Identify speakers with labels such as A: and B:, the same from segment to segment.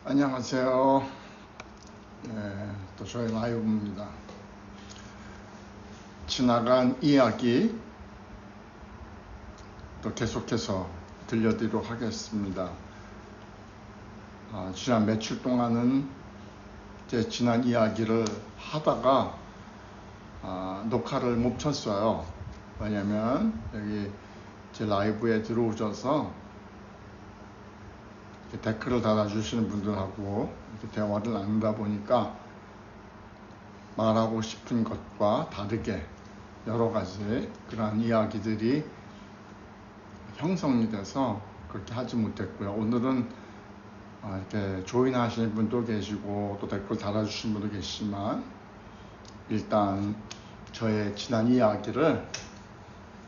A: 안녕하세요. 또 저희 라이브입니다. 지나간 이야기 또 계속해서 들려드리도록 하겠습니다. 지난 며칠 동안은 제 지난 이야기를 하다가 녹화를 멈췄어요. 왜냐면 여기 제 라이브에 들어오셔서 댓글을 달아주시는 분들하고 이렇게 대화를 나누다 보니까 말하고 싶은 것과 다르게 여러 가지 그러한 이야기들이 형성이 돼서 그렇게 하지 못했고요. 오늘은 이렇게 조인하시는 분도 계시고 또 댓글 달아주시는 분도 계시지만 일단 저의 지난 이야기를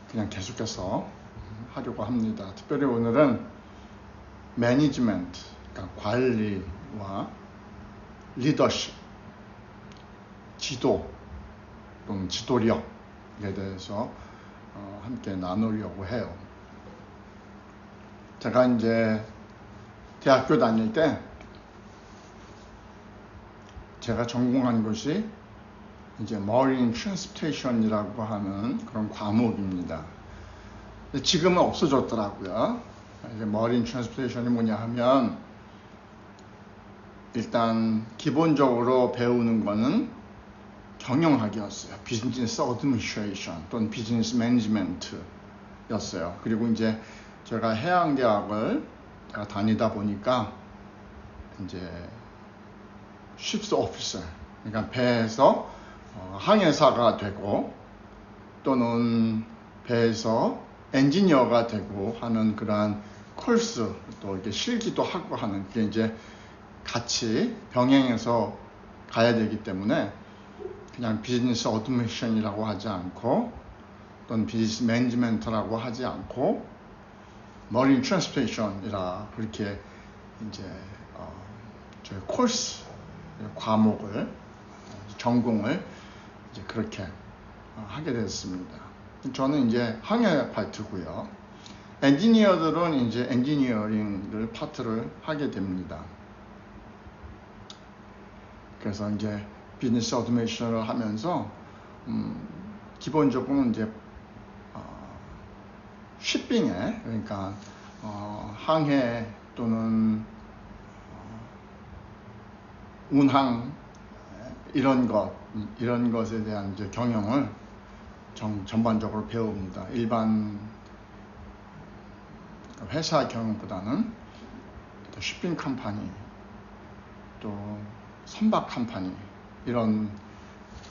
A: 그냥 계속해서 하려고 합니다. 특별히 오늘은 매니지먼트, 그러니까 관리와 리더십, 지도 또는 지도력에 대해서 함께 나누려고 해요. 제가 이제 대학교 다닐 때 제가 전공한 것이 이제 Marine Transportation이라고 하는 그런 과목입니다. 지금은 없어졌더라고요. 이제 Marine Transportation이 뭐냐 하면 일단 기본적으로 배우는 거는 경영학이었어요. Business Administration 또는 Business Management였어요. 그리고 이제 제가 해양대학을 다니다 보니까 이제 Ships Officer, 그러니까 배에서 항해사가 되고 또는 배에서 엔지니어가 되고 하는 그러한 코스, 또 이렇게 실기도 하고 하는 게 이제 같이 병행해서 가야 되기 때문에 그냥 비즈니스 어드미션이라고 하지 않고 또는 비즈니스 매니지먼트라고 하지 않고 머린 트랜스포테이션이라 그렇게 이제 저희 코스 과목을 전공을 이제 그렇게 하게 됐습니다. 저는 이제 항해 파트고요. 엔지니어들은 이제 엔지니어링을 파트를 하게 됩니다. 그래서 이제 비즈니스 오토메이션을 하면서 기본적으로 이제 shipping에, 그러니까 항해 또는 운항 이런 것에 대한 이제 경영을 전반적으로 배웁니다. 일반 회사 경영보다는 쇼핑 컴퍼니 또 선박 컴퍼니 이런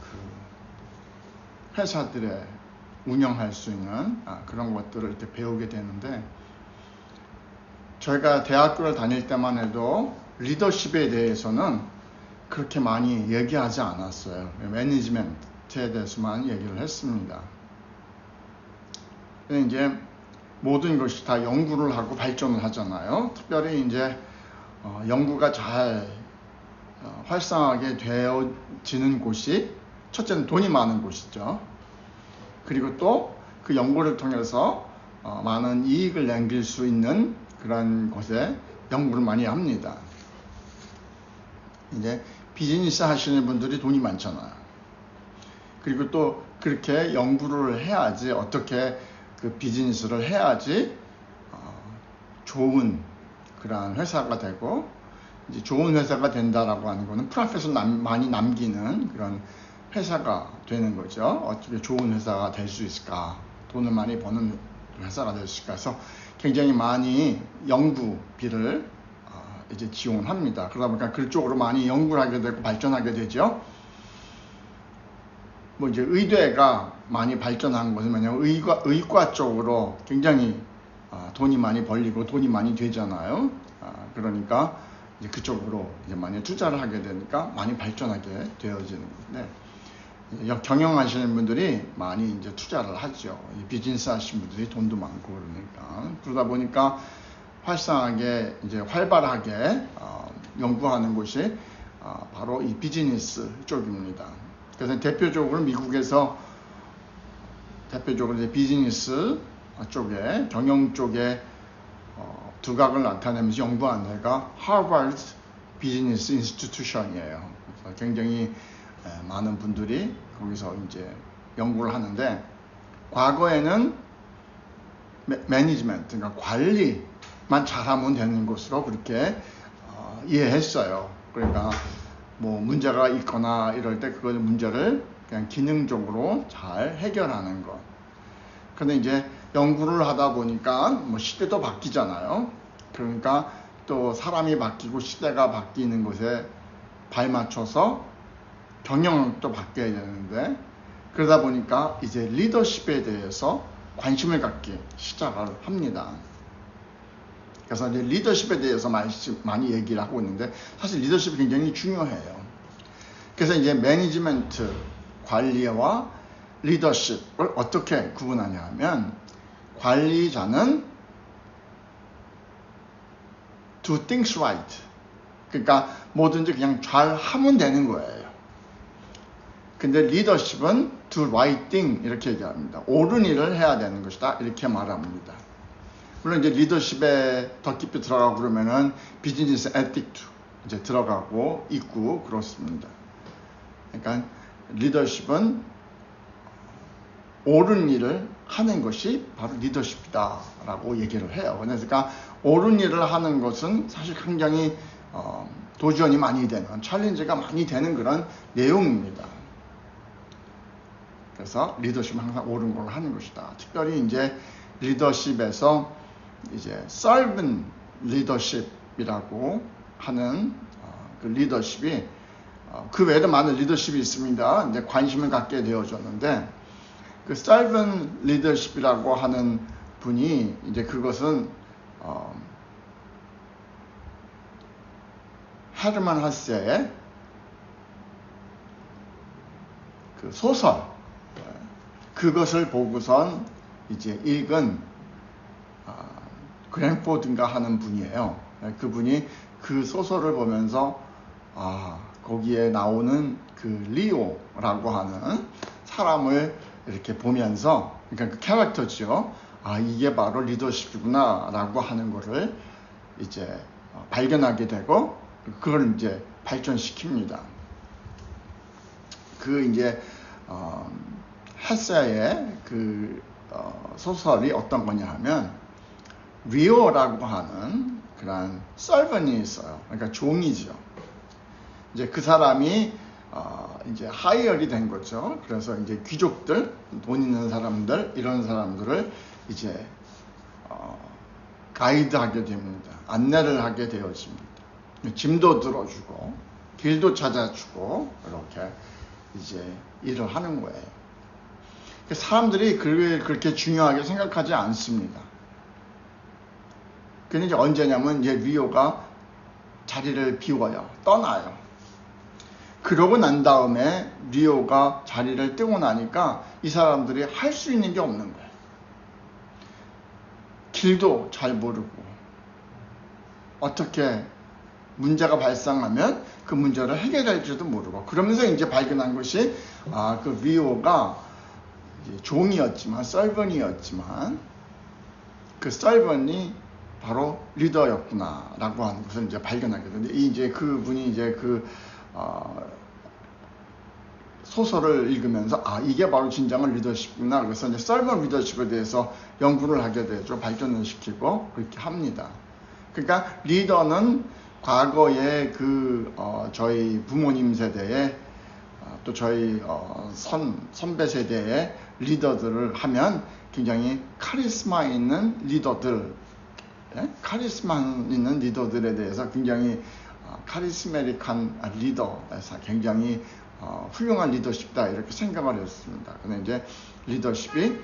A: 그 회사들에 운영할 수 있는 그런 것들을 이렇게 배우게 되는데, 저희가 대학교를 다닐 때만 해도 리더십에 대해서는 그렇게 많이 얘기하지 않았어요. 매니지먼트에 대해서만 얘기를 했습니다. 이제 모든 것이 다 연구를 하고 발전을 하잖아요. 특별히 이제 연구가 잘 활성화하게 되어지는 곳이 첫째는 돈이 많은 곳이죠. 그리고 또 그 연구를 통해서 많은 이익을 남길 수 있는 그런 곳에 연구를 많이 합니다. 이제 비즈니스 하시는 분들이 돈이 많잖아요. 그리고 또 그렇게 연구를 해야지, 어떻게 그 비즈니스를 해야지 좋은 그러한 회사가 되고, 이제 좋은 회사가 된다라고 하는 거는 프로핏을 많이 남기는 그런 회사가 되는 거죠. 어떻게 좋은 회사가 될 수 있을까, 돈을 많이 버는 회사가 될 수 있을까 해서 굉장히 많이 연구비를 이제 지원합니다. 그러다 보니까 그쪽으로 많이 연구를 하게 되고 발전하게 되죠. 뭐 이제 의대가 많이 발전한 것은 뭐냐면 의과 쪽으로 굉장히 돈이 많이 벌리고 돈이 많이 되잖아요. 그러니까 이제 그쪽으로 이제 많이 투자를 하게 되니까 많이 발전하게 되어지는 건데, 경영하시는 분들이 많이 이제 투자를 하죠. 비즈니스 하시는 분들이 돈도 많고 그러다 보니까 활성하게 이제 활발하게 연구하는 곳이 바로 이 비즈니스 쪽입니다. 그래서 대표적으로 미국에서 이제 비즈니스 쪽에, 경영 쪽에 두각을 나타내면서 연구한 데가 하버드 비즈니스 인스티튜션이에요. 그래서 굉장히 많은 분들이 거기서 이제 연구를 하는데, 과거에는 매니지먼트, 그러니까 관리만 잘하면 되는 것으로 그렇게 이해했어요. 그러니까 뭐 문제가 있거나 이럴 때 그걸 문제를 그냥 기능적으로 잘 해결하는 것. 근데 이제 연구를 하다 보니까 뭐 시대도 바뀌잖아요. 그러니까 또 사람이 바뀌고 시대가 바뀌는 것에 발맞춰서 경영도 바뀌어야 되는데, 그러다 보니까 이제 리더십에 대해서 관심을 갖기 시작을 합니다. 그래서 이제 리더십에 대해서 많이 얘기를 하고 있는데, 사실 리더십이 굉장히 중요해요. 그래서 이제 매니지먼트, 관리와 리더십을 어떻게 구분하냐 하면, 관리자는 do things right. 그러니까 뭐든지 그냥 잘 하면 되는 거예요. 근데 리더십은 do right thing 이렇게 얘기합니다. 옳은 일을 해야 되는 것이다 이렇게 말합니다. 물론 이제 리더십에 더 깊이 들어가고 그러면은 비즈니스 에틱도 이제 들어가고 있고 그렇습니다. 그러니까 리더십은 옳은 일을 하는 것이 바로 리더십이다라고 얘기를 해요. 그러니까 옳은 일을 하는 것은 사실 굉장히 도전이 많이 되는, 챌린지가 많이 되는 그런 내용입니다. 그래서 리더십은 항상 옳은 걸 하는 것이다. 특별히 이제 리더십에서 이제 servant 리더십이라고 하는 그 리더십이, 그 외에도 많은 리더십이 있습니다. 이제 관심을 갖게 되어졌는데, 그 servant 리더십이라고 하는 분이 이제 그것은 헤르만 헤세의 그 소설, 그것을 보고선 이제 읽은 그랜포드인가 하는 분이에요. 그분이 그 소설을 보면서 거기에 나오는 그 리오라고 하는 사람을 이렇게 보면서, 그러니까 그 캐릭터죠. 이게 바로 리더십이구나 라고 하는 거를 이제 발견하게 되고, 그걸 이제 발전시킵니다. 그 이제 헤세의 그 소설이 어떤 거냐 하면, 리오라고 하는 그런 서번이 있어요. 그러니까 종이죠. 이제 그 사람이 이제 하이어리 된 거죠. 그래서 이제 귀족들, 돈 있는 사람들, 이런 사람들을 이제 가이드하게 됩니다. 안내를 하게 되어집니다. 짐도 들어주고 길도 찾아주고 이렇게 이제 일을 하는 거예요. 사람들이 그렇게 중요하게 생각하지 않습니다. 근데 이제 언제냐면 이제 리오가 자리를 비워요. 떠나요. 그러고 난 다음에 리오가 자리를 뜨고 나니까 이 사람들이 할 수 있는 게 없는 거예요. 길도 잘 모르고, 어떻게 문제가 발생하면 그 문제를 해결할지도 모르고, 그러면서 이제 발견한 것이 그 리오가 종이었지만, 서번이었지만 그 서번이 바로 리더였구나라고 하는 것을 이제 발견하게 되는데, 이제 그분이 이제 그 소설을 읽으면서 이게 바로 진정한 리더십이구나. 그래서 이제 서번 리더십에 대해서 연구를 하게 되죠. 발전을 시키고 그렇게 합니다. 그러니까 리더는 과거에 그 저희 부모님 세대에 또 저희 선배 세대의 리더들을 하면 굉장히 카리스마 있는 리더들, 카리스마 있는 리더들에 대해서 굉장히 카리스메릭한 리더에서 굉장히 훌륭한 리더십이다 이렇게 생각을 했습니다. 근데 이제 리더십이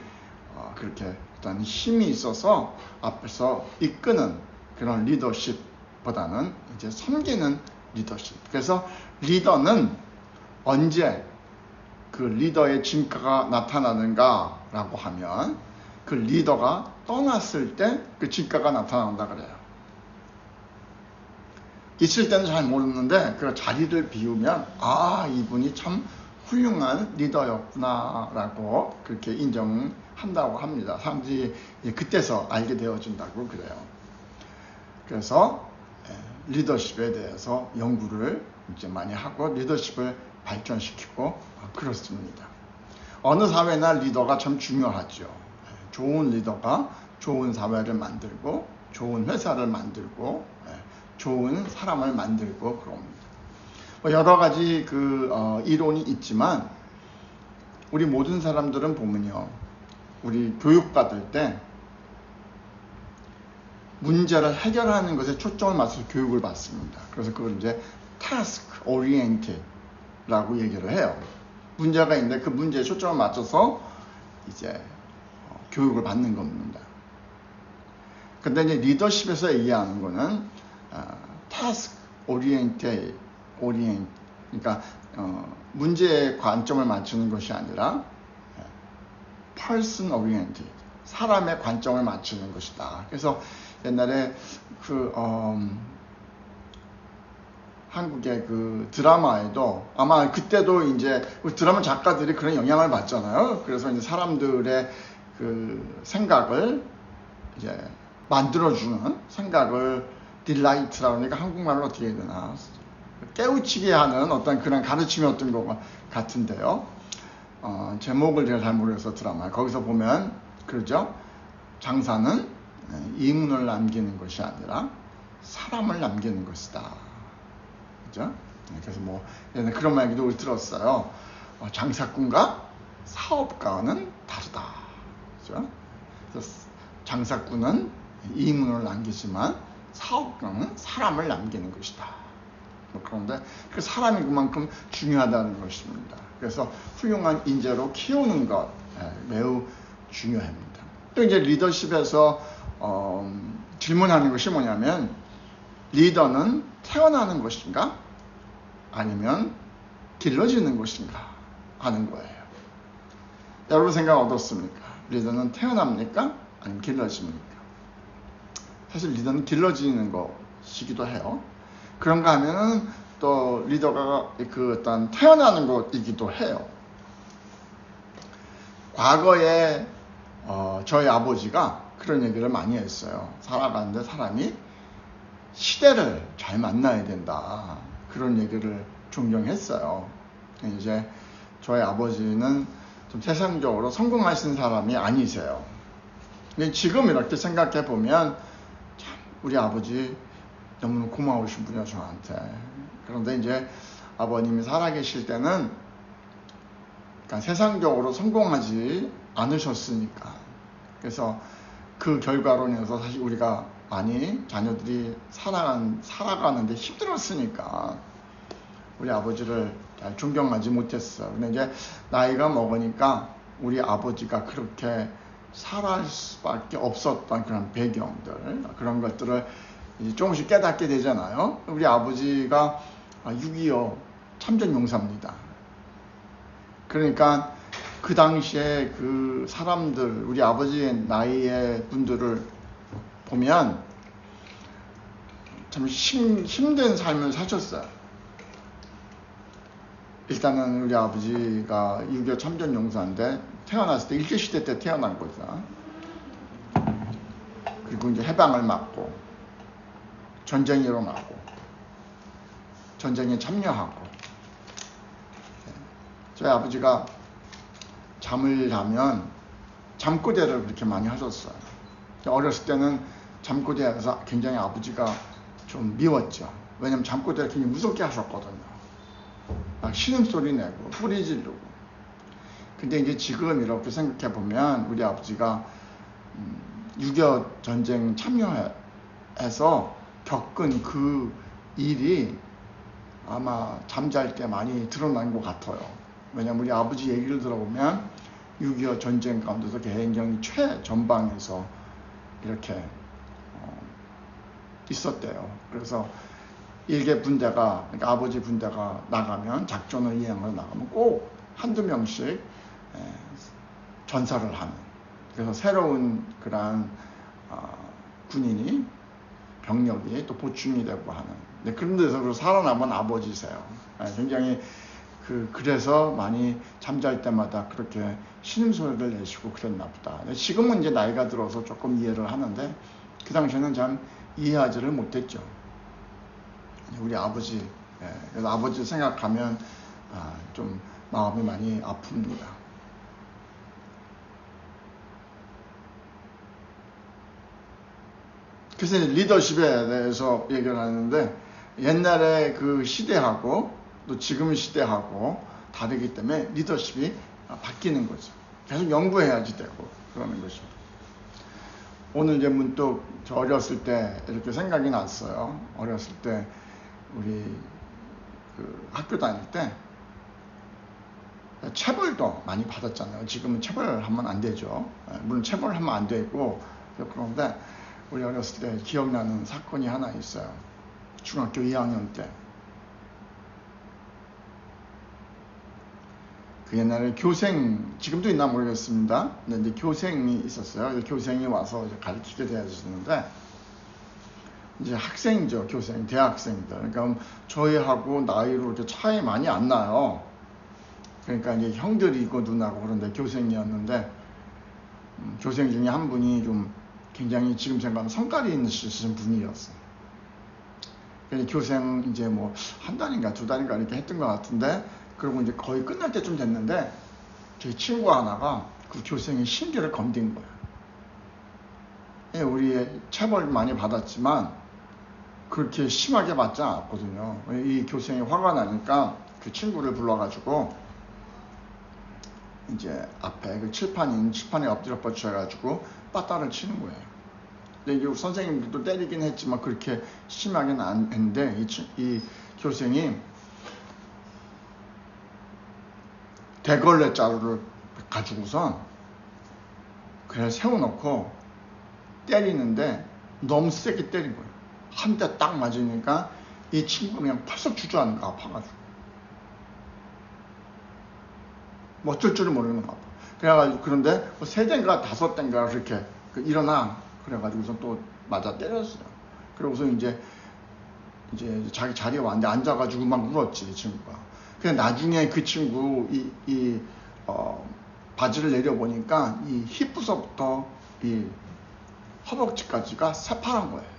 A: 그렇게 일단 힘이 있어서 앞에서 이끄는 그런 리더십보다는 이제 섬기는 리더십. 그래서 리더는 언제 그 리더의 진가가 나타나는가라고 하면, 그 리더가 떠났을 때 그 진가가 나타난다 그래요. 있을 때는 잘 모르는데 그 자리를 비우면 이분이 참 훌륭한 리더였구나라고 그렇게 인정한다고 합니다. 사람들이 그때서 알게 되어진다고 그래요. 그래서 리더십에 대해서 연구를 이제 많이 하고 리더십을 발전시키고 그렇습니다. 어느 사회나 리더가 참 중요하죠. 좋은 리더가 좋은 사회를 만들고 좋은 회사를 만들고 좋은 사람을 만들고 그럽니다. 여러 가지 이론이 있지만 우리 모든 사람들은 보면요, 우리 교육받을 때 문제를 해결하는 것에 초점을 맞춰서 교육을 받습니다. 그래서 그걸 이제 task oriented라고 얘기를 해요. 문제가 있는데 그 문제에 초점을 맞춰서 이제 교육을 받는 겁니다. 근데 이제 리더십에서 얘기하는 거는 task oriented, 그러니까 문제에 관점을 맞추는 것이 아니라 person oriented, 사람의 관점을 맞추는 것이다. 그래서 옛날에 한국의 드라마에도 아마 그때도 이제 드라마 작가들이 그런 영향을 받잖아요. 그래서 이제 사람들의 생각을 이제 만들어주는 생각을 딜라이트라고 하니까 한국말로 어떻게 해야 되나, 깨우치게 하는 어떤 그런 가르침이었던 것 같은데요. 제목을 제가 잘 모르겠어, 드라마. 거기서 보면 그러죠. 장사는 이문을 남기는 것이 아니라 사람을 남기는 것이다. 그죠? 그래서 그런 말도 들었어요. 장사꾼과 사업가는 다르다. 그죠? 그래서 장사꾼은 이문을 남기지만 사업가는 사람을 남기는 것이다. 그런데 그 사람이 그만큼 중요하다는 것입니다. 그래서 훌륭한 인재로 키우는 것 매우 중요합니다. 또 이제 리더십에서 질문하는 것이 뭐냐면, 리더는 태어나는 것인가 아니면 길러지는 것인가 하는 거예요. 여러분 생각 어떻습니까? 리더는 태어납니까 아니면 길러집니까? 사실 리더는 길러지는 것이기도 해요. 그런가 하면은 또 리더가 어떤 태어나는 것이기도 해요. 과거에 저희 아버지가 그런 얘기를 많이 했어요. 살아가는데 사람이 시대를 잘 만나야 된다. 그런 얘기를 종종 했어요. 이제 저희 아버지는 좀 세상적으로 성공하신 사람이 아니세요. 근데 지금 이렇게 생각해 보면 참 우리 아버지 너무 고마우신 분이야, 저한테. 그런데 이제 아버님이 살아계실 때는 그러니까 세상적으로 성공하지 않으셨으니까. 그래서 그 결과로 인해서 사실 우리가 많이 자녀들이 살아가는데 힘들었으니까 우리 아버지를 잘 존경하지 못했어요. 근데 이제 나이가 먹으니까 우리 아버지가 그렇게 살아갈 수밖에 없었던 그런 배경들, 그런 것들을 이제 조금씩 깨닫게 되잖아요. 우리 아버지가 6.25 참전용사입니다. 그러니까 그 당시에 그 사람들, 우리 아버지의 나이의 분들을 보면 참 힘든 삶을 사셨어요. 일단은 우리 아버지가 6.25 참전용사인데 태어났을 때 일제시대 때 태어난 거죠. 그리고 이제 해방을 맞고 전쟁이 일어나고 전쟁에 참여하고, 저희 아버지가 잠을 자면 잠꼬대를 그렇게 많이 하셨어요. 어렸을 때는 잠꼬대에서 굉장히 아버지가 좀 미웠죠. 왜냐면 잠꼬대를 굉장히 무섭게 하셨거든요. 막 신음소리 내고 소리 지르고. 근데 이제 지금 이렇게 생각해 보면 우리 아버지가 6.25 전쟁 참여해서 겪은 그 일이 아마 잠잘 때 많이 드러난 것 같아요. 왜냐면 우리 아버지 얘기를 들어보면 6.25 전쟁 가운데서 굉장히 최전방에서 이렇게 있었대요. 그래서 일개 분대가, 그러니까 아버지 분대가 나가면, 작전을 이행하러 나가면 꼭 한두 명씩 전사를 하는, 그래서 새로운 그런 군인이, 병력이 또 보충이 되고 하는, 그런 데서 살아남은 아버지세요. 굉장히 그래서 많이 잠잘 때마다 그렇게 신음소리를 내시고 그랬나 보다. 지금은 이제 나이가 들어서 조금 이해를 하는데 그 당시에는 참 이해하지를 못했죠. 우리 아버지, 그래서 아버지 생각하면 좀 마음이 많이 아픕니다. 그래서 리더십에 대해서 얘기를 하는데, 옛날에 그 시대하고 또 지금 시대하고 다르기 때문에 리더십이 바뀌는 거죠. 계속 연구해야지 되고 그러는 것입니다. 오늘 이제 문득 저 어렸을 때 이렇게 생각이 났어요. 어렸을 때 우리 그 학교 다닐 때 체벌도 많이 받았잖아요. 지금은 체벌하면 안 되죠. 물론 체벌하면 안 되고 그런데 우리 어렸을 때 기억나는 사건이 하나 있어요. 중학교 2학년 때. 그 옛날에 교생, 지금도 있나 모르겠습니다. 근데 이제 교생이 있었어요. 교생이 와서 이제 가르치게 되었는데, 이제 학생이죠. 교생, 대학생들. 그러니까 저희하고 나이로 이렇게 차이 많이 안 나요. 그러니까 이제 형들이고 누나고 그런데 교생이었는데, 교생 중에 한 분이 좀 굉장히 지금 생각하면 성깔이 있으신 분이었어요. 교생 이제 뭐 한 달인가 두 달인가 이렇게 했던 것 같은데, 그리고 이제 거의 끝날 때쯤 됐는데, 저희 친구 하나가 그 교생의 심기를 건든 거예요. 우리 체벌 많이 받았지만 그렇게 심하게 받지 않았거든요. 이 교생이 화가 나니까 그 친구를 불러가지고 이제 앞에 그 칠판에 엎드려 뻗쳐가지고 빠따를 치는 거예요. 근데 이제 선생님들도 때리긴 했지만 그렇게 심하게는 안 했는데, 이 교생이 대걸레 자루를 가지고선 그냥 세워놓고 때리는데 너무 세게 때린 거예요. 한 대 딱 맞으니까 이 친구가 그냥 펄썩 주저앉는 거, 아파가지고. 뭐 어쩔 줄을 모르는 거 아파. 그래가지고, 그런데 뭐 3대인가 5대인가 그렇게 일어나. 그래가지고서 또 맞아 때렸어요. 그러고서 이제 자기 자리에 왔는데 앉아가지고 막 울었지, 이 친구가. 근데 나중에 그 친구 바지를 내려보니까 이 힙부서부터 이 허벅지까지가 새파란 거예요.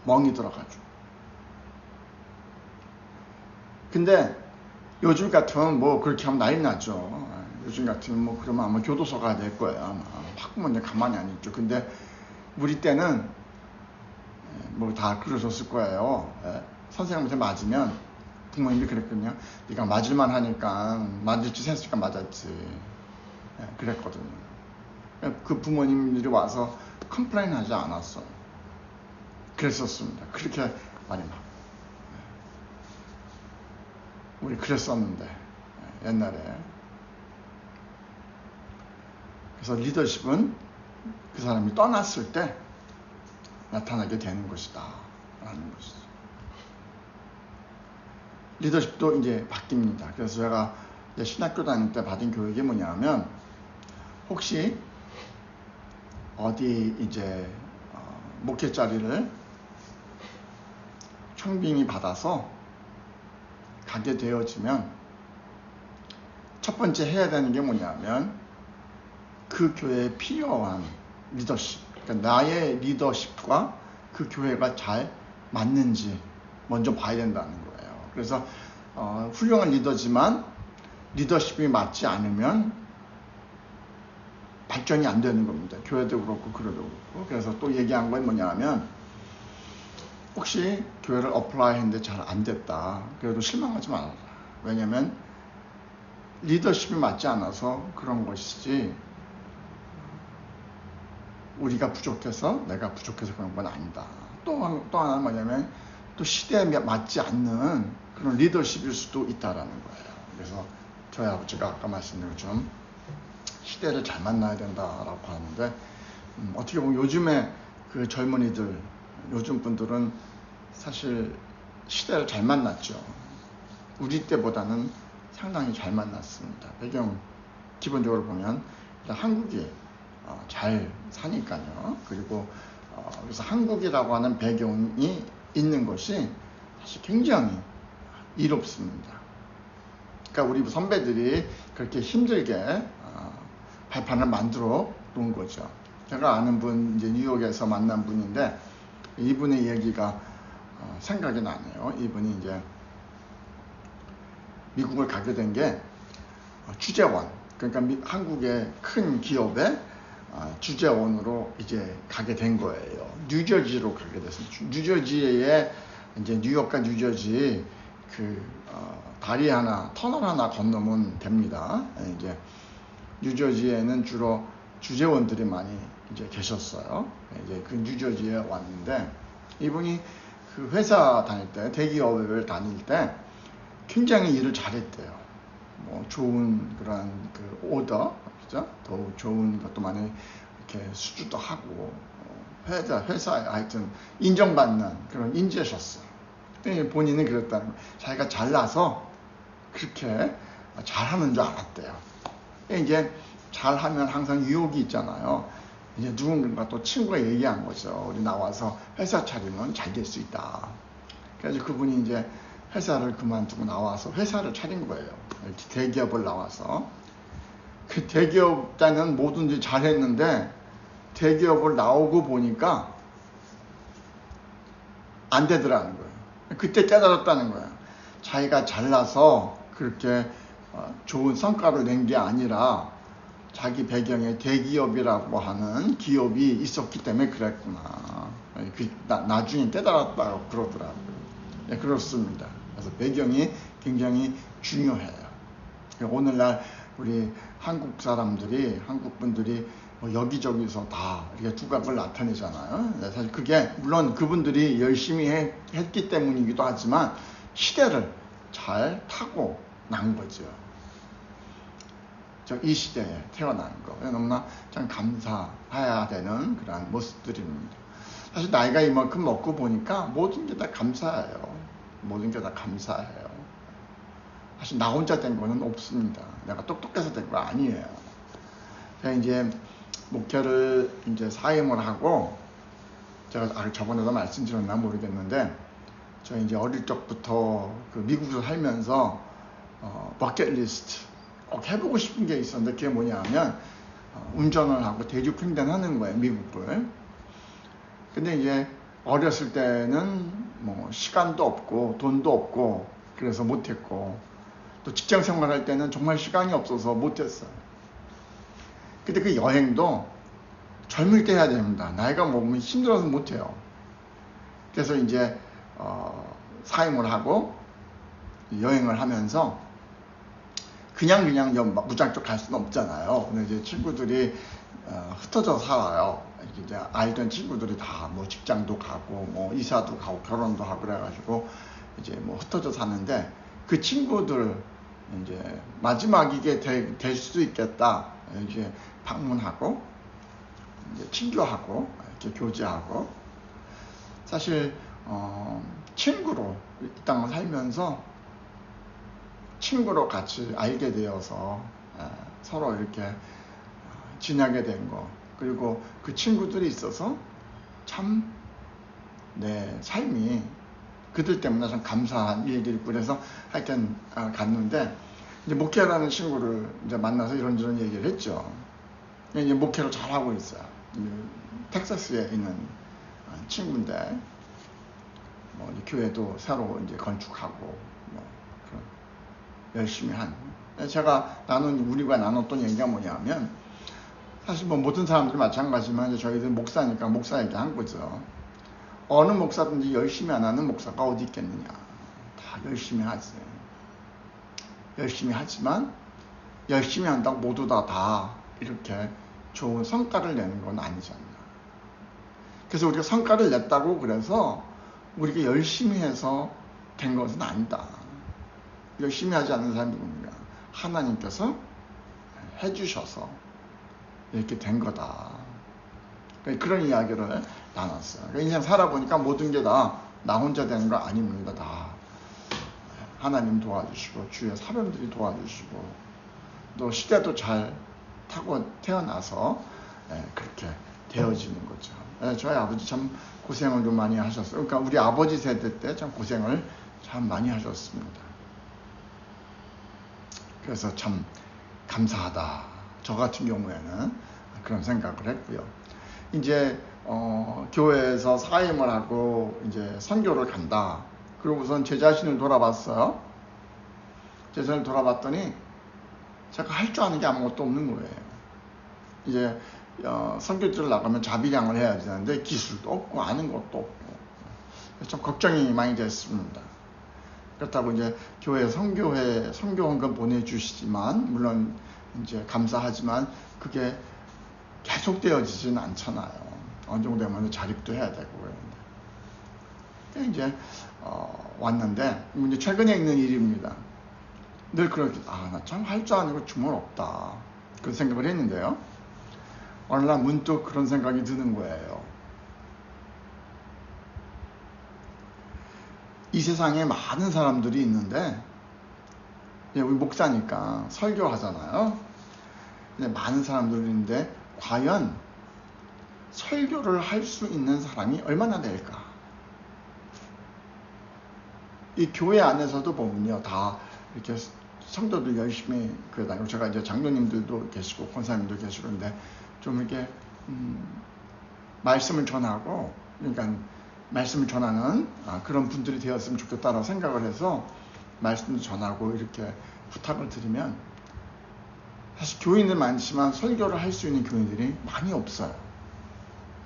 A: 멍이 들어가지고. 근데 요즘 같으면 뭐 그렇게 하면 난리 나죠. 요즘 같으면 뭐 그러면 아마 교도소 가야 될 거예요. 아마 학부모님 가만히 안 있죠. 근데 우리 때는 뭐 다 그러셨을 거예요. 선생님한테 맞으면 부모님이 그랬거든요. 네가 맞을만 하니까 맞을 짓 했으니까 맞았지. 그랬거든요. 그 부모님들이 와서 컴플레인 하지 않았어요. 그랬었습니다. 그렇게 많이 막. 우리 그랬었는데, 옛날에. 그래서 리더십은 그 사람이 떠났을 때 나타나게 되는 것이다 라는 것이죠. 리더십도 이제 바뀝니다. 그래서 제가 신학교 다닐 때 받은 교육이 뭐냐면, 혹시 어디 이제 목회 자리를 청빙이 받아서 가게 되어지면 첫 번째 해야 되는 게 뭐냐면, 그 교회에 필요한 리더십, 그러니까 나의 리더십과 그 교회가 잘 맞는지 먼저 봐야 된다는 거예요. 그래서 훌륭한 리더지만 리더십이 맞지 않으면 발전이 안 되는 겁니다. 교회도 그렇고 그래도 그렇고. 그래서 또 얘기한 건 뭐냐면, 혹시 교회를 어플라이 했는데 잘 안 됐다. 그래도 실망하지 말아라. 왜냐면 리더십이 맞지 않아서 그런 것이지, 우리가 부족해서, 내가 부족해서 그런 건 아니다. 또 하나는 뭐냐면, 또 시대에 맞지 않는 그런 리더십일 수도 있다라는 거예요. 그래서 저희 아버지가 아까 말씀드린 것처럼 시대를 잘 만나야 된다라고 하는데, 어떻게 보면 요즘에 그 젊은이들, 요즘 분들은 사실 시대를 잘 만났죠. 우리 때보다는 상당히 잘 만났습니다. 배경 기본적으로 보면 한국이 잘 사니까요. 그리고 그래서 한국이라고 하는 배경이 있는 것이 사실 굉장히 이롭습니다. 그러니까 우리 선배들이 그렇게 힘들게 발판을 만들어 놓은 거죠. 제가 아는 분, 이제 뉴욕에서 만난 분인데, 이분의 얘기가 생각이 나네요. 이분이 이제 미국을 가게 된 게 주재원, 그러니까 한국의 큰 기업의 주재원으로 이제 가게 된 거예요. 뉴저지로 가게 됐습니다. 뉴저지에 이제 뉴욕과 뉴저지 다리 하나, 터널 하나 건너면 됩니다. 이제 뉴저지에는 주로 주재원들이 많이 이제 계셨어요. 이제 그 뉴저지에 왔는데 이분이 그 회사 다닐 때, 대기업을 다닐 때 굉장히 일을 잘했대요. 뭐 좋은 그런 그 오더, 그죠? 더 좋은 것도 많이 이렇게 수주도 하고 회사에 하여튼 인정받는 그런 인재셨어요. 본인은 그랬다는 거예요. 자기가 잘나서 그렇게 잘하는 줄 알았대요. 이제 잘하면 항상 유혹이 있잖아요. 이제 누군가 또 친구가 얘기한 거죠. 우리 나와서 회사 차리면 잘 될 수 있다. 그래서 그분이 이제 회사를 그만두고 나와서 회사를 차린 거예요. 이렇게 대기업을 나와서. 그 대기업 때는 뭐든지 잘했는데 대기업을 나오고 보니까 안 되더라는 거예요. 그때 깨달았다는 거예요. 자기가 잘나서 그렇게 좋은 성과를 낸 게 아니라 자기 배경에 대기업이라고 하는 기업이 있었기 때문에 그랬구나. 나중에 깨달았다고 그러더라고요. 네, 그렇습니다. 그래서 배경이 굉장히 중요해요. 오늘날 우리 한국 사람들이, 한국 분들이 여기저기서 다 이렇게 두각을 나타내잖아요. 사실 그게 물론 그분들이 열심히 했기 때문이기도 하지만 시대를 잘 타고 난 거죠. 이 시대에 태어난 거. 너무나 참 감사해야 되는 그런 모습들입니다. 사실 나이가 이만큼 먹고 보니까 모든 게 다 감사해요. 모든 게 다 감사해요. 사실 나 혼자 된 거는 없습니다. 내가 똑똑해서 된 거 아니에요. 제가 이제 목회를 이제 사임을 하고, 제가 저번에도 말씀드렸나 모르겠는데, 저 이제 어릴 적부터 그 미국에서 살면서 버킷리스트 꼭 해보고 싶은 게 있었는데, 그게 뭐냐면 운전을 하고 대륙 횡단하는 거예요, 미국을. 근데 이제 어렸을 때는 뭐 시간도 없고 돈도 없고 그래서 못했고, 또 직장 생활할 때는 정말 시간이 없어서 못했어요. 근데 그 여행도 젊을 때 해야 됩니다. 나이가 먹으면 힘들어서 못해요. 그래서 이제 사임을 하고 여행을 하면서 그냥 무작정 갈 수는 없잖아요. 근데 이제 친구들이 흩어져 살아요. 이제 알던 친구들이 다 뭐 직장도 가고 뭐 이사도 가고 결혼도 하고 그래가지고 이제 뭐 흩어져 사는데, 그 친구들 이제 마지막이게 될 수도 있겠다. 이제 방문하고 이제 친교하고 이렇게 교제하고, 사실 친구로 이 땅을 살면서 친구로 같이 알게 되어서 서로 이렇게 지내게 된 거, 그리고 그 친구들이 있어서 참 내 삶이 그들 때문에 참 감사한 일들이 있고, 그래서 하여튼 갔는데, 이제 목회라는 친구를 이제 만나서 이런저런 얘기를 했죠. 이제 목회를 잘하고 있어요. 텍사스에 있는 친구인데, 뭐 교회도 새로 이제 건축하고 뭐 그런 열심히 한. 제가 우리가 나눴던 얘기가 뭐냐면, 사실 뭐 모든 사람들이 마찬가지지만 이제 저희들 목사니까 목사 얘기한 거죠. 어느 목사든지 열심히 안 하는 목사가 어디 있겠느냐. 다 열심히 하지. 열심히 하지만 열심히 한다고 모두 다 이렇게 좋은 성과를 내는 건 아니잖아. 그래서 우리가 성과를 냈다고 그래서 우리가 열심히 해서 된 것은 아니다. 열심히 하지 않는 사람이 누구냐. 하나님께서 해주셔서 이렇게 된 거다. 그런 이야기를 나눴어요. 인생 살아보니까 모든 게 다 나 혼자 되는 거 아닙니다. 다 하나님 도와주시고 주의 사람들이 도와주시고 또 시대도 잘 타고 태어나서 그렇게 되어지는 거죠. 저희 아버지 참 고생을 좀 많이 하셨어요. 그러니까 우리 아버지 세대 때 참 고생을 참 많이 하셨습니다. 그래서 참 감사하다. 저 같은 경우에는 그런 생각을 했고요. 이제 교회에서 사임을 하고 이제 선교를 간다. 그러고선 제 자신을 돌아봤어요. 제 자신을 돌아봤더니 제가 할 줄 아는 게 아무것도 없는 거예요. 이제 선교지를 나가면 자비량을 해야 되는데 기술도 없고 아는 것도 없고 좀 걱정이 많이 됐습니다. 그렇다고 이제 교회 선교헌금 보내주시지만 물론 이제 감사하지만 그게 계속되어지지는 않잖아요. 어느 정도 되면 자립도 해야 되고 그러는데 이제 왔는데 이제 최근에 있는 일입니다. 늘 그렇게 나 참 할 줄 아는 거 주문 없다 그런 생각을 했는데요. 어느 날 문득 그런 생각이 드는 거예요. 이 세상에 많은 사람들이 있는데 우리 목사니까 설교하잖아요. 많은 사람들이 있는데 과연 설교를 할 수 있는 사람이 얼마나 될까? 이 교회 안에서도 보면요, 다 이렇게 성도들 열심히 그러다니고 제가 이제 장로님들도 계시고 권사님도 계시고 그런데 좀 이렇게 말씀을 전하고 그러니까 말씀을 전하는 그런 분들이 되었으면 좋겠다라고 생각을 해서 말씀을 전하고 이렇게 부탁을 드리면 사실 교인들 많지만 설교를 할 수 있는 교인들이 많이 없어요.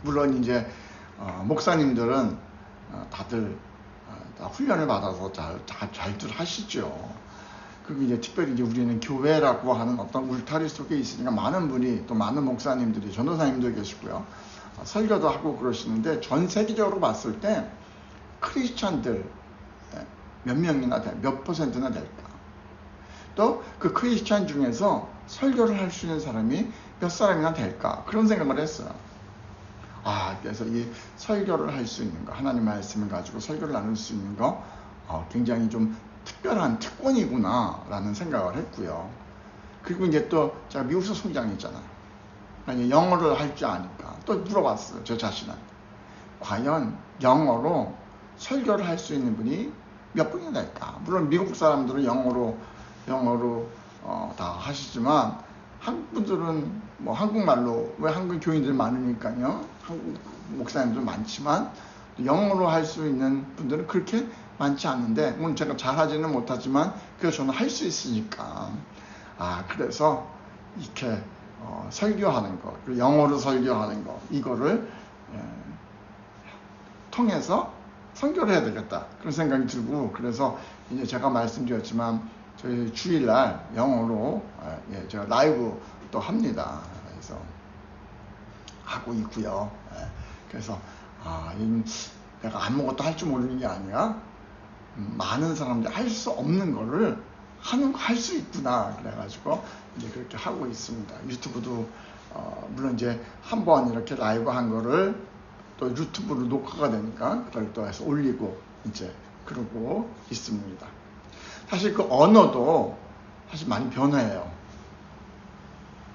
A: 물론 이제 목사님들은 다들 다 훈련을 받아서 잘들 하시죠. 그리고 이제 특별히 이제 우리는 교회라고 하는 어떤 울타리 속에 있으니까 많은 분이 또 많은 목사님들이 전도사님도 계시고요. 설교도 하고 그러시는데 전 세계적으로 봤을 때 크리스찬들 몇 명이나 몇 퍼센트나 될까? 또 그 크리스찬 중에서 설교를 할 수 있는 사람이 몇 사람이나 될까? 그런 생각을 했어요. 그래서 이 설교를 할 수 있는 거, 하나님 말씀을 가지고 설교를 나눌 수 있는 거 굉장히 좀 특별한 특권이구나 라는 생각을 했고요. 그리고 이제 또 제가 미국에서 성장했잖아요. 아니 영어를 할 줄 아니까 또 물어봤어요. 저 자신한테. 과연 영어로 설교를 할 수 있는 분이 몇 분이나 될까? 물론 미국 사람들은 영어로 다 하시지만 한국 분들은 뭐 한국말로 왜 한국 교인들 많으니까요. 한국 목사님들 많지만 영어로 할 수 있는 분들은 그렇게 많지 않은데 물론 제가 잘하지는 못하지만 그래서 저는 할 수 있으니까 그래서 이렇게 설교하는 거, 영어로 설교하는 거 이거를 통해서 선교를 해야 되겠다 그런 생각이 들고 그래서 이제 제가 말씀드렸지만 저희 주일날 영어로 제가 라이브 또 합니다. 그래서 하고 있고요. 그래서 내가 아무것도 할 줄 모르는 게 아니라 많은 사람들이 할 수 없는 거를 할 수 있구나 그래가지고 이제 그렇게 하고 있습니다. 유튜브도 물론 이제 한번 이렇게 라이브 한 거를 또 유튜브로 녹화가 되니까 그걸 또 해서 올리고 이제 그러고 있습니다. 사실 그 언어도 사실 많이 변해요.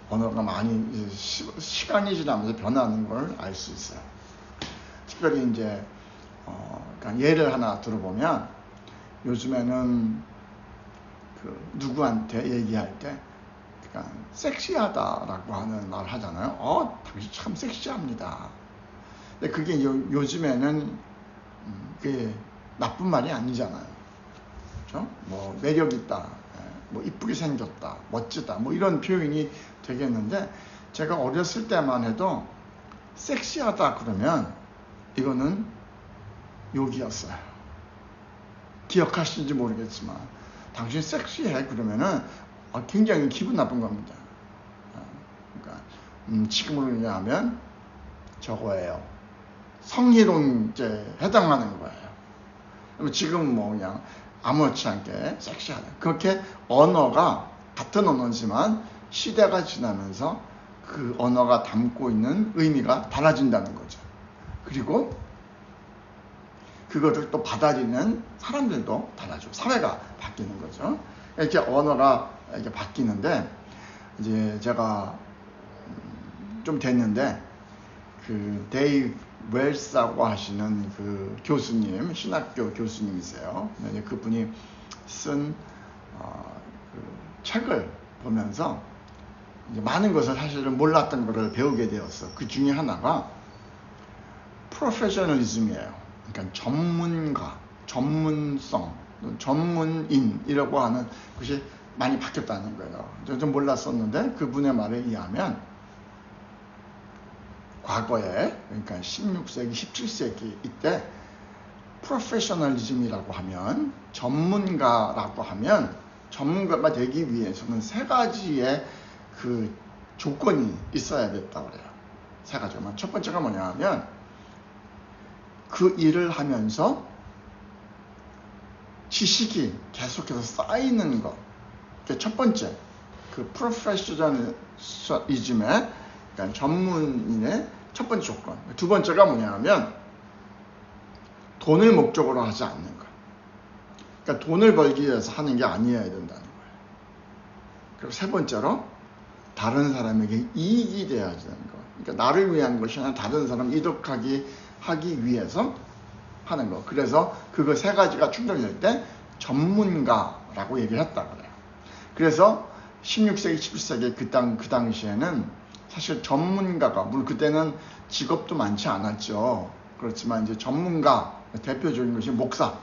A: 언어가 많이 시간이 지나면서 변하는 걸 알 수 있어요. 특별히 이제 그러니까 예를 하나 들어보면 요즘에는 그 누구한테 얘기할 때 그러니까 섹시하다라고 하는 말 하잖아요. 당신 참 섹시합니다. 근데 그게 요즘에는 그게 나쁜 말이 아니잖아요. 그렇죠? 뭐 매력 있다, 뭐 이쁘게 생겼다, 멋지다, 뭐 이런 표현이 되겠는데 제가 어렸을 때만 해도 섹시하다 그러면 이거는 욕이었어요. 기억하시는지 모르겠지만 당신 섹시해 그러면은 굉장히 기분 나쁜 겁니다. 그러니까 지금으로 얘기하면 저거예요. 성희롱죄에 해당하는 거예요. 지금 뭐 그냥 아무렇지 않게 섹시하다. 그렇게 언어가 같은 언어지만 시대가 지나면서 그 언어가 담고 있는 의미가 달라진다는 거죠. 그리고 그것을 또 받아들이는 사람들도 달라져. 사회가 바뀌는 거죠. 이렇게 언어가 이렇게 바뀌는데 이제 제가 좀 됐는데 그 데이브 웰스라고 하시는 그 교수님, 신학교 교수님이세요. 그분이 쓴 그 책을 보면서 이제 많은 것을 사실은 몰랐던 것을 배우게 되었어. 그 중에 하나가 프로페셔널리즘이에요. 그러니까 전문가, 전문성, 전문인이라고 하는 것이 많이 바뀌었다는 거예요. 좀 몰랐었는데 그분의 말에 의하면 과거에, 그러니까 16세기, 17세기 이때 프로페셔널리즘이라고 하면, 전문가라고 하면, 전문가가 되기 위해서는 세 가지의 그 조건이 있어야 됐다고 그래요. 세 가지만. 첫 번째가 뭐냐 하면 그 일을 하면서 지식이 계속해서 쌓이는 것. 그게 첫 번째, 그 프로페셔널리즘의, 그러니까 전문인의 첫 번째 조건. 두 번째가 뭐냐 하면 돈을 목적으로 하지 않는 것. 그러니까 돈을 벌기 위해서 하는 게 아니어야 된다는 거예요. 그리고 세 번째로 다른 사람에게 이익이 되어야 되는 것. 그러니까 나를 위한 것이 아니라 다른 사람 이득하기 하기 위해서 하는 거. 그래서 그거 세 가지가 충족될 때 전문가라고 얘기를 했다고 그래요. 그래서 16세기, 17세기 그 당시에는 사실 전문가가, 물론 그때는 직업도 많지 않았죠. 그렇지만 이제 전문가, 대표적인 것이 목사,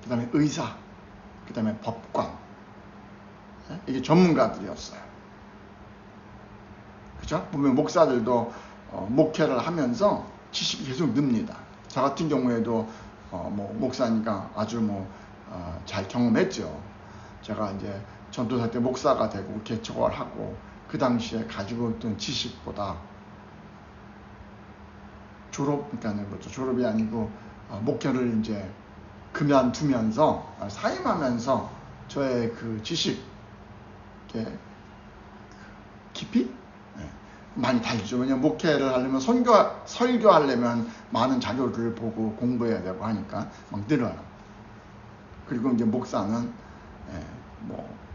A: 그 다음에 의사, 그 다음에 법관. 이게 전문가들이었어요. 그죠? 보면 목사들도 목회를 하면서 지식이 계속 늡니다. 저 같은 경우에도 목사니까 아주 잘 경험했죠. 제가 이제 전도사 때 목사가 되고 개척을 하고 그 당시에 가지고 있던 지식보다 졸업이 아니고 목회를 이제 그만두면서 사임하면서 저의 그 지식 깊이 많이 달죠. 왜냐면 목회를 하려면 설교하려면 많은 자료를 보고 공부해야 되고 하니까 막 늘어요. 그리고 이제 목사는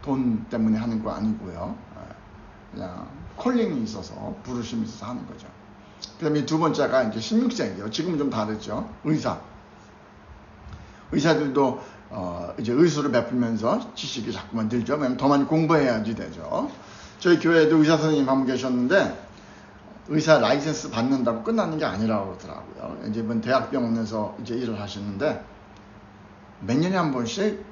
A: 돈 때문에 하는 거 아니고요. 그냥 콜링이 있어서, 부르심이 있어서 하는 거죠. 그 다음에 두 번째가 이제 16세기요. 지금은 좀 다르죠. 의사들도 이제 의술을 베풀면서 지식이 자꾸만 늘죠. 왜냐면 더 많이 공부해야지 되죠. 저희 교회에도 의사 선생님 한 분 계셨는데 의사 라이센스 받는다고 끝나는 게 아니라고 그러더라고요. 이제 이번 대학병원에서 이제 일을 하시는데 몇 년에 한 번씩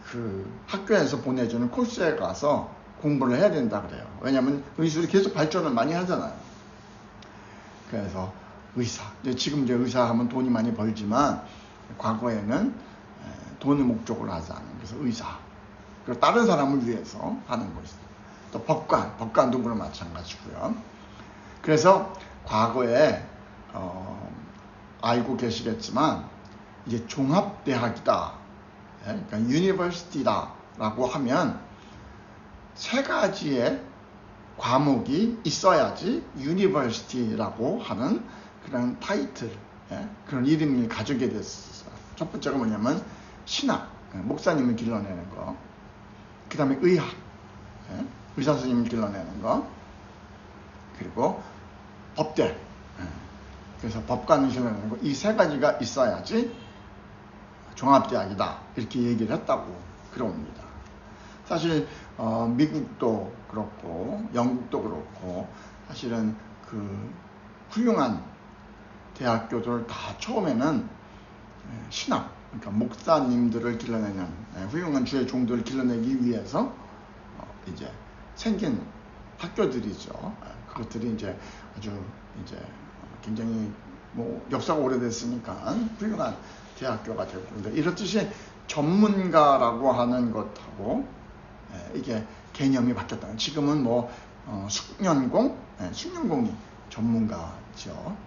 A: 그 학교에서 보내주는 코스에 가서 공부를 해야 된다 그래요. 왜냐하면 의술이 계속 발전을 많이 하잖아요. 그래서 지금 이제 의사 하면 돈이 많이 벌지만 과거에는 돈을 목적으로 하지 않은, 그래서 의사, 그리고 다른 사람을 위해서 하는 것이죠. 또 법관도 물론 마찬가지고요. 그래서 과거에 알고 계시겠지만 이제 종합대학이다, 그러니까 유니버시티다라고 하면 세 가지의 과목이 있어야지 유니버시티라고 하는 그런 타이틀, 그런 이름을 가지게 됐어요. 첫 번째가 뭐냐면 신학, 목사님을 길러내는 거. 그 다음에 의학, 의사 선생님을 길러내는 거. 그리고 법대, 그래서 법관을 길러내는 거. 이 세 가지가 있어야지 종합대학이다, 이렇게 얘기를 했다고 그럽니다. 사실 미국도 그렇고 영국도 그렇고 사실은 그 훌륭한 대학교들 다 처음에는 신학, 그러니까 목사님들을 길러내는, 훌륭한 주의 종들을 길러내기 위해서 이제 생긴 학교들이죠. 그것들이 이제 아주 이제 굉장히 역사가 오래됐으니까 훌륭한 대학교가 되고, 근데 이렇듯이 전문가라고 하는 것하고 이게 개념이 바뀌었다. 지금은 숙련공이 전문가죠.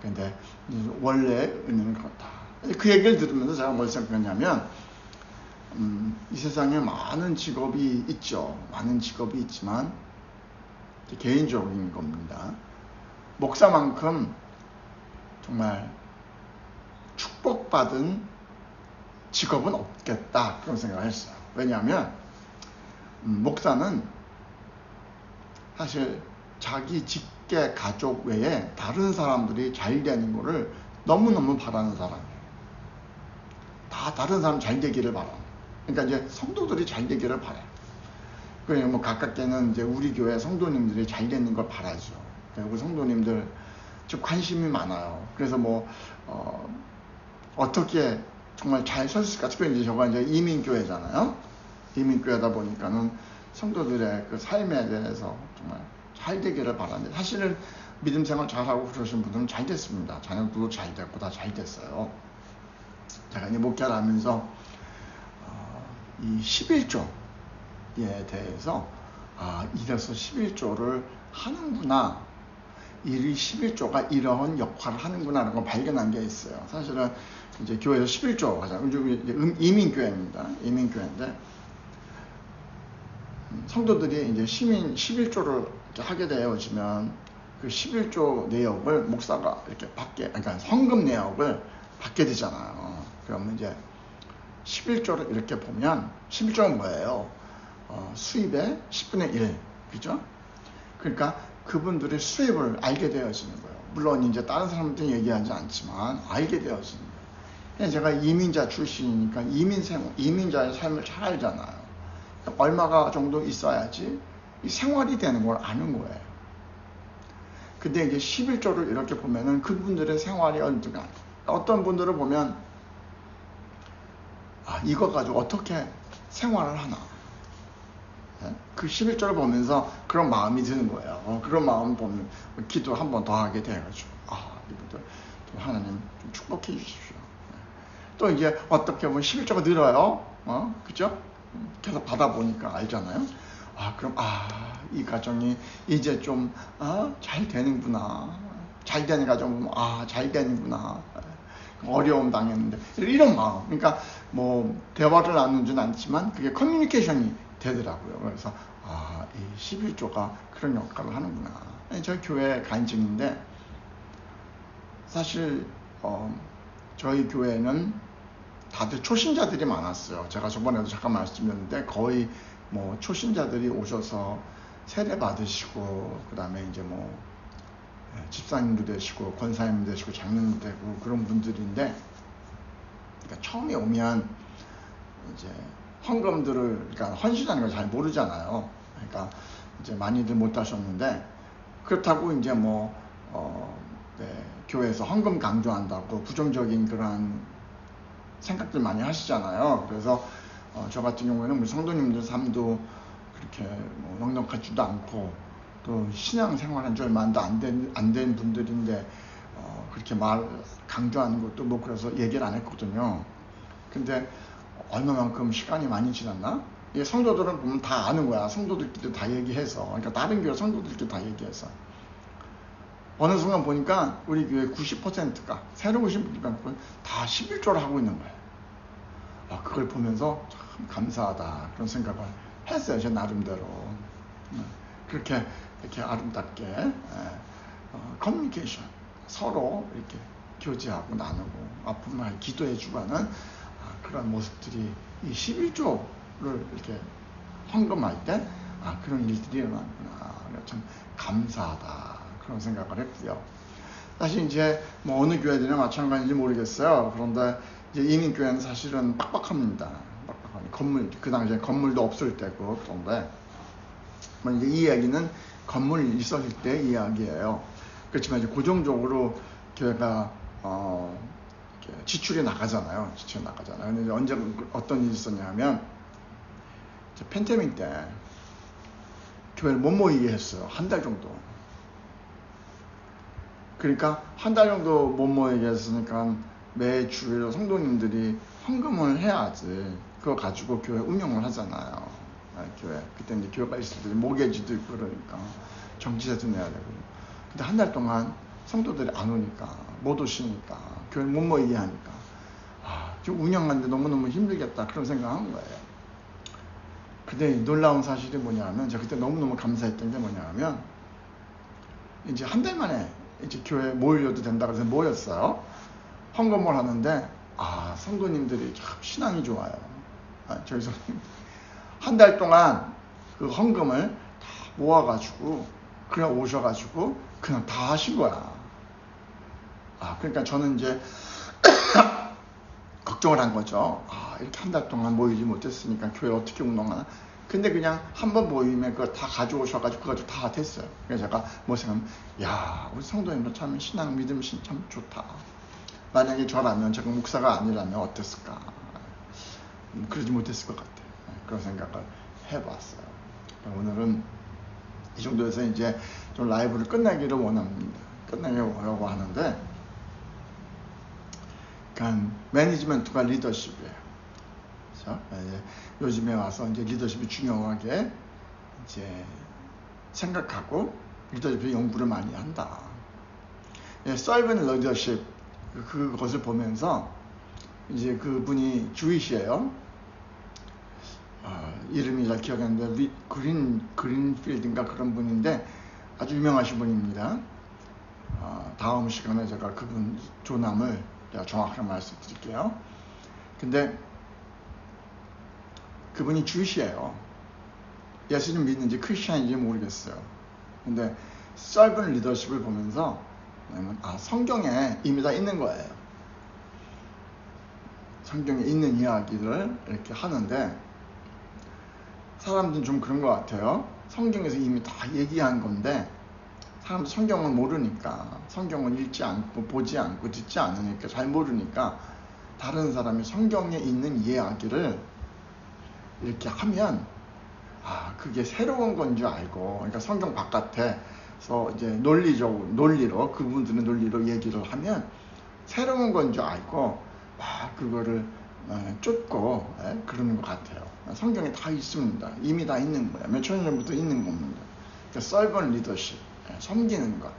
A: 그런데 원래는 그렇다. 그 얘기를 들으면서 제가 뭘 생각했냐면 이 세상에 많은 직업이 있죠. 많은 직업이 있지만 개인적인 겁니다. 목사만큼 정말 축복받은 직업은 없겠다, 그런 생각을 했어요. 왜냐하면 목사는 사실 자기 직계 가족 외에 다른 사람들이 잘 되는 거를 너무너무 바라는 사람이에요. 다 다른 사람 잘 되기를 바라. 그러니까 이제 성도들이 잘 되기를 바라요. 그러니까 가깝게는 이제 우리 교회 성도님들이 잘 되는 걸 바라죠. 우리 성도님들 좀 관심이 많아요. 그래서 뭐 어떻게 정말 잘 섰을까? 특별히 이제 저가 이제 이민교회잖아요. 이민교회다 보니까는 성도들의 그 삶에 대해서 정말 잘 되기를 바라는데, 사실은 믿음 생활 잘하고 그러신 분들은 잘 됐습니다. 자녀도 잘 됐고 다 잘 됐어요. 제가 이제 목회를 하면서 이 11조에 대해서 이래서 11조를 하는구나, 이 11조가 이런 역할을 하는구나 라는 걸 발견한 게 있어요. 사실은 이제 교회에서 11조 하잖아요. 이민교회입니다. 이민교회인데 성도들이 이제 시민 11조를 하게 되어지면 그 11조 내역을 목사가 이렇게 그러니까 헌금 내역을 받게 되잖아요. 그러면 이제 11조를 이렇게 보면, 11조는 뭐예요? 수입의 10분의 1, 그죠? 그러니까 그분들의 수입을 알게 되어지는 거예요. 물론 이제 다른 사람한테 얘기하지 않지만 알게 되어지는 거예요. 제가 이민자 출신이니까 이민자의 삶을 잘 알잖아요. 얼마가 정도 있어야지 이 생활이 되는 걸 아는 거예요. 근데 이제 11조를 이렇게 보면은 그분들의 생활이 어떤 분들을 보면 이거 가지고 어떻게 생활을 하나, 그 11조를 보면서 그런 마음이 드는 거예요. 그런 마음 보면 기도 한 번 더 하게 돼가지고 이분들 하나님 좀 축복해 주십시오. 또 이제 어떻게 보면 11조가 늘어요. 그죠? 계속 받아보니까 알잖아요. 그럼 이 가정이 이제 좀 잘 되는구나. 잘 되는 가정 보면 잘 되는구나. 어려움 당했는데 이런 마음. 그러니까 뭐 대화를 나누진 않지만 그게 커뮤니케이션이 되더라고요. 그래서 이 11조가 그런 역할을 하는구나. 저희 교회 간증인데, 사실 저희 교회는 다들 초신자들이 많았어요. 제가 저번에도 잠깐 말씀드렸는데 거의 뭐 초신자들이 오셔서 세례 받으시고, 그 다음에 이제 뭐 집사님도 되시고 권사님도 되시고 장로님도 되고 그런 분들인데, 그러니까 처음에 오면 이제 헌금들을, 그러니까 헌신하는 걸 잘 모르잖아요. 그러니까 이제 많이들 못 하셨는데, 그렇다고 이제 뭐 교회에서 헌금 강조한다고 부정적인 그런 생각들 많이 하시잖아요. 그래서 저 같은 경우에는 우리 성도님들 삶도 그렇게 뭐 넉넉하지도 않고, 또 신앙 생활한 지 얼마 안 된 분들인데 그렇게 강조하는 것도 뭐 그래서 얘기를 안 했거든요. 근데 얼마만큼 시간이 많이 지났나? 이게 성도들은 보면 다 아는 거야. 성도들끼리 다 얘기해서, 그러니까 다른 교회 성도들끼리 다 얘기해서 어느 순간 보니까 우리 교회 90%가 새로 오신 분들만 다 11조를 하고 있는 거예요. 그걸 보면서 참 감사하다 그런 생각을 했어요. 제 나름대로. 그렇게 이렇게 아름답게 커뮤니케이션, 서로 이렇게 교제하고 나누고 아픈 말 기도해주고 하는 그런 모습들이 이 11조를 이렇게 헌금할 때 그런 일들이 일어나는구나. 참 감사하다 그런 생각을 했고요. 사실 이제 뭐 어느 교회들이나 마찬가지인지 모르겠어요. 그런데 이제 이민교회는 사실은 빡빡합니다. 빡빡하니 그 당시에 건물도 없을 때고. 그런데 이제 이 이야기는 건물이 있었을 때 이야기예요. 그렇지만 이제 고정적으로 교회가 지출이 나가잖아요. 근데 이제 언제 어떤 일이 있었냐면, 팬데믹 때 교회를 못 모이게 했어요. 한 달 정도. 그러니까 한 달 정도 못 모이게 했으니까 매주 성도님들이 헌금을 해야지 그거 가지고 교회 운영을 하잖아요. 교회. 그때 이제 교회가 있을 때 모계지도 있고 그러니까 정치세도 내야 되고. 근데 한 달 동안 성도들이 안 오니까, 못 오시니까, 교회 못 모이게 하니까 좀 운영하는데 너무너무 힘들겠다 그런 생각한 거예요. 근데 놀라운 사실이 뭐냐면, 제가 그때 너무너무 감사했던 게 뭐냐면, 이제 한 달 만에 이제 교회에 모여도 된다 그래서 모였어요. 헌금을 하는데 성도님들이 참 신앙이 좋아요. 저희 성도님 한 달 동안 그 헌금을 다 모아가지고 그냥 오셔가지고 그냥 다 하신 거야. 그러니까 저는 이제 걱정을 한 거죠. 이렇게 한 달 동안 모이지 못했으니까 교회 어떻게 운영하나. 근데 그냥 한 번 모임에 그거 다 가져오셔가지고 그거 가지고 다 됐어요. 그래서 제가 뭐 생각하면, 야, 우리 성도님들 참 신앙 믿음 참 좋다. 만약에 저라면, 제가 목사가 아니라면 어땠을까? 그러지 못했을 것 같아요. 그런 생각을 해봤어요. 오늘은 이 정도에서 이제 좀 라이브를 끝내기를 원합니다. 끝내려고 하는데, 그러니까 매니지먼트가 리더십이에요. 그렇죠? 요즘에 와서 이제 리더십이 중요하게 이제 생각하고 리더십의 연구를 많이 한다. 서번트 리더십 그것을 보면서 이제 그분이 주이시예요. 이름이 잘 기억이 안 나는데 그린필드인가 그런 분인데 아주 유명하신 분입니다. 다음 시간에 제가 그분 조남을 제가 정확하게 말씀드릴게요. 근데 그분이 주이시예요. 예수님 믿는지 크리스천인지 모르겠어요. 근데 서번트 리더십을 보면서 성경에 이미 다 있는 거예요. 성경에 있는 이야기를 이렇게 하는데 사람들은 좀 그런 것 같아요. 성경에서 이미 다 얘기한 건데 사람들 성경을 모르니까, 성경을 읽지 않고 보지 않고 듣지 않으니까, 잘 모르니까 다른 사람이 성경에 있는 이야기를 이렇게 하면 그게 새로운 건 줄 알고, 그러니까 성경 바깥에서 이제 논리로 그분들은 논리로 얘기를 하면 새로운 건 줄 알고 그거를 쫓고 그러는 것 같아요. 성경에 다 있습니다. 이미 다 있는 거예요. 몇 천 년 전부터 있는 겁니다. 그러니까 서번트 리더십, 섬기는 것.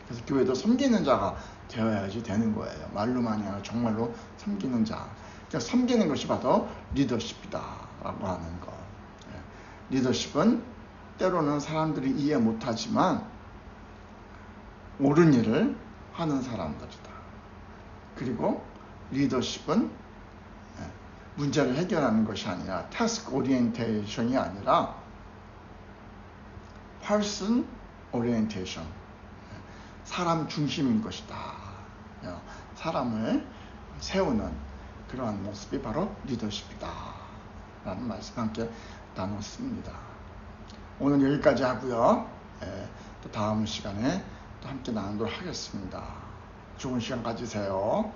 A: 그래서 교회도 섬기는 자가 되어야지 되는 거예요. 말로만이 아니라 정말로 섬기는 자. 그러니까 섬기는 것이 바로 리더십이다라고 하는 거. 리더십은 때로는 사람들이 이해 못하지만 옳은 일을 하는 사람들이다. 그리고 리더십은 문제를 해결하는 것이 아니라 타스크 오리엔테이션이 아니라 퍼슨 오리엔테이션, 사람 중심인 것이다. 사람을 세우는 그러한 모습이 바로 리더십이다 라는 말씀 함께 나눴습니다. 오늘 여기까지 하고요. 또 다음 시간에 또 함께 나누도록 하겠습니다. 좋은 시간 가지세요.